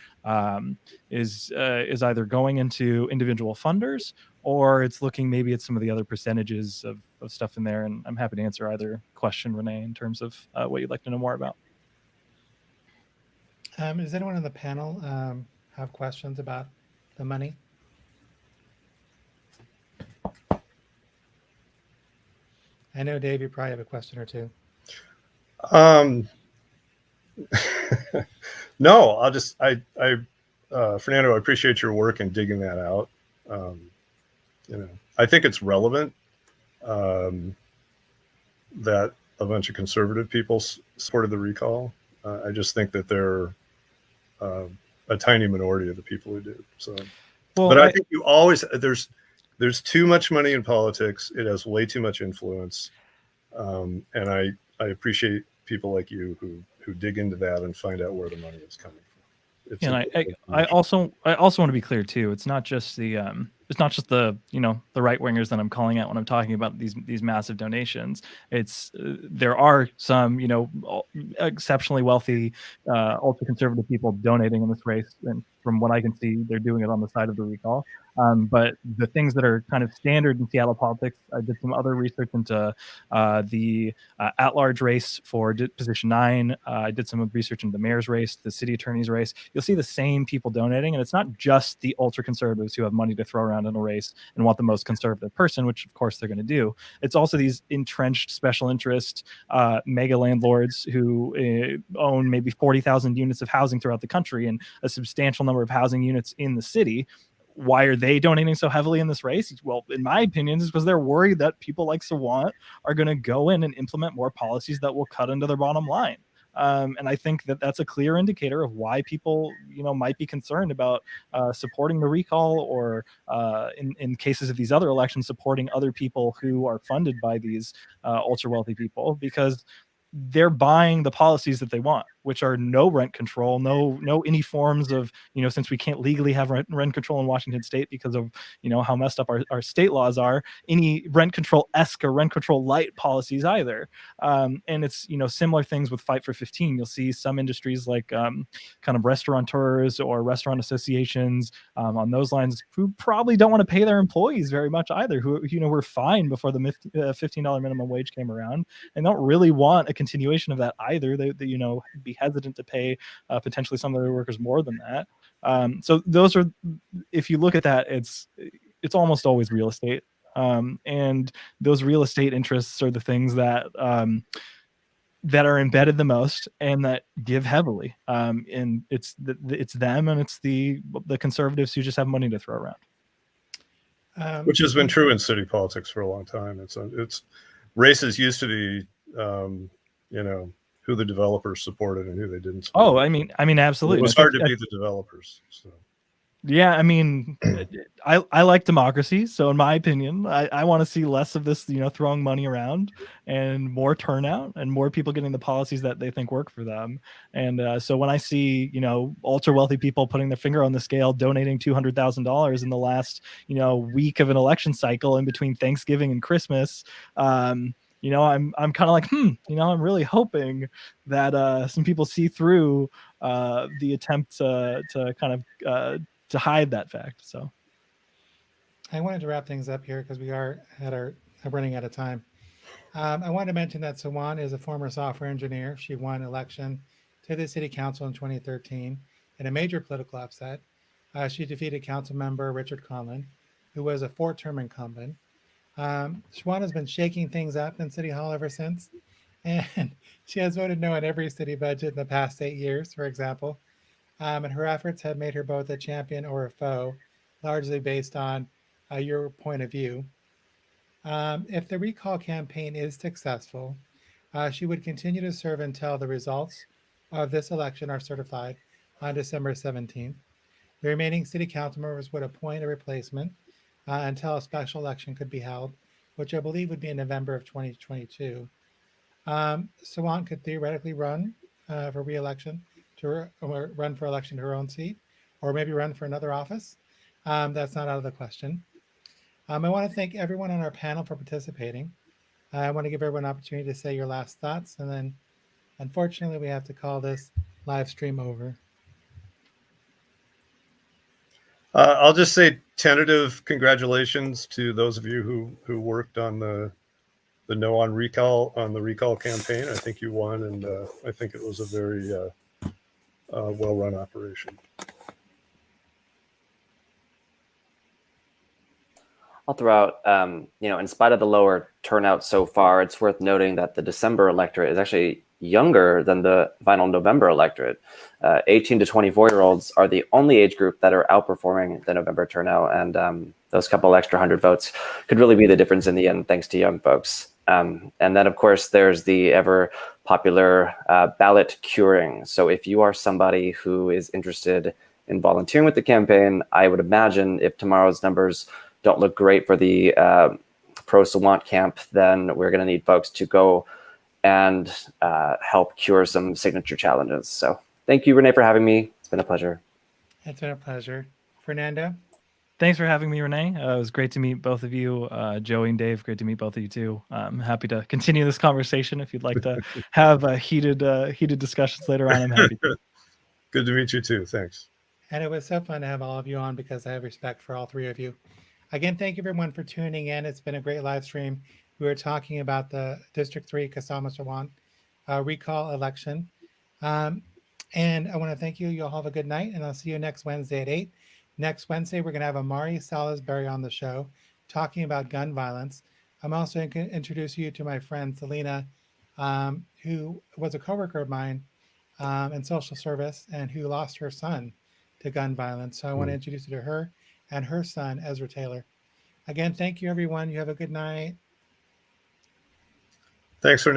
is either going into individual funders, or it's looking maybe at some of the other percentages of stuff in there. And I'm happy to answer either question, Renee, in terms of what you'd like to know more about. Does anyone on the panel have questions about the money? I know, Dave, you probably have a question or two. No, Fernando, I appreciate your work in digging that out. I think it's relevant that a bunch of conservative people supported the recall. I just think that they're a tiny minority of the people who did. So, but I think you always there's too much money in politics. It has way too much influence, and I appreciate people like you who dig into that and find out where the money is coming from. I also want to be clear too. It's not just the the right wingers that I'm calling out when I'm talking about these massive donations. There are some exceptionally wealthy ultra conservative people donating in this race, and from what I can see, they're doing it on the side of the recall. But the things that are kind of standard in Seattle politics, I did some other research into the at-large race for position 9. I did some research into the mayor's race, the city attorney's race. You'll see the same people donating, and it's not just the ultra conservatives who have money to throw around in a race and want the most conservative person, which of course they're going to do. It's also these entrenched special interest mega landlords who own maybe 40,000 units of housing throughout the country and a substantial number of housing units in the city. Why are they donating so heavily in this race? Well, in my opinion, is because they're worried that people like Sawant are going to go in and implement more policies that will cut into their bottom line. And I think that that's a clear indicator of why people, might be concerned about supporting the recall, or in cases of these other elections, supporting other people who are funded by these ultra wealthy people, because they're buying the policies that they want, which are no rent control, no any forms of, since we can't legally have rent control in Washington state because of, how messed up our state laws are, any rent control-esque or rent control light policies either. And it's, similar things with Fight for 15. You'll see some industries like kind of restaurateurs or restaurant associations on those lines who probably don't want to pay their employees very much either, who, were fine before the $15 minimum wage came around, and don't really want a continuation of that either. They be hesitant to pay potentially some of their workers more than that. So those are, if you look at that, it's almost always real estate, and those real estate interests are the things that that are embedded the most and that give heavily. And it's them, and it's the conservatives who just have money to throw around. Which has been true in city politics for a long time. It's races used to be, who the developers supported and who they didn't support. Oh, I mean, absolutely. It was hard to beat the developers. So. Yeah, I mean, I like democracy, so in my opinion, I want to see less of this, throwing money around and more turnout and more people getting the policies that they think work for them. And so when I see, ultra wealthy people putting their finger on the scale, donating $200,000 in the last, week of an election cycle in between Thanksgiving and Christmas, I'm kind of like, I'm really hoping that some people see through the attempt to kind of to hide that fact. So I wanted to wrap things up here because we are running out of time. I wanted to mention that Sawant is a former software engineer. She won election to the city council in 2013 in a major political upset. She defeated council member Richard Conlon, who was a 4-term incumbent. Sawant has been shaking things up in City Hall ever since, and she has voted no on every city budget in the past 8 years, for example. And her efforts have made her both a champion or a foe, largely based on your point of view. If the recall campaign is successful, she would continue to serve until the results of this election are certified on December 17th. The remaining city council members would appoint a replacement until a special election could be held, which I believe would be in November of 2022. Sawant could theoretically run for re-election or run for election to her own seat, or maybe run for another office. That's not out of the question. I want to thank everyone on our panel for participating. I want to give everyone an opportunity to say your last thoughts, and then unfortunately we have to call this live stream over. I'll just say tentative congratulations to those of you who worked on the no on recall on the recall campaign. I think you won, and I think it was a very well-run operation. I'll throw out, in spite of the lower turnout so far, it's worth noting that the December electorate is actually younger than the final November electorate. 18 to 24-year-olds are the only age group that are outperforming the November turnout, and those couple extra 100 votes could really be the difference in the end, thanks to young folks. And then, of course, there's the ever popular ballot curing. So if you are somebody who is interested in volunteering with the campaign, I would imagine if tomorrow's numbers don't look great for the pro-Sawant camp, then we're going to need folks to go and help cure some signature challenges. So thank you, Renee, for having me. It's been a pleasure. It's been a pleasure. Fernando? Thanks for having me, Renee. It was great to meet both of you. Joey and Dave, great to meet both of you too. I'm happy to continue this conversation. If you'd like to have heated discussions later on, I'm happy to. Good to meet you too. Thanks. And it was so fun to have all of you on because I have respect for all three of you. Again, thank you everyone for tuning in. It's been a great live stream. We were talking about the District 3 Kshama Sawant recall election. And I want to thank you. You'll have a good night, and I'll see you next Wednesday at 8. Next Wednesday, we're going to have Amari Salisbury on the show talking about gun violence. I'm also going to introduce you to my friend Selena, who was a coworker of mine in social service and who lost her son to gun violence. So I want to introduce you to her and her son, Ezra Taylor. Again, thank you, everyone. You have a good night. Thanks for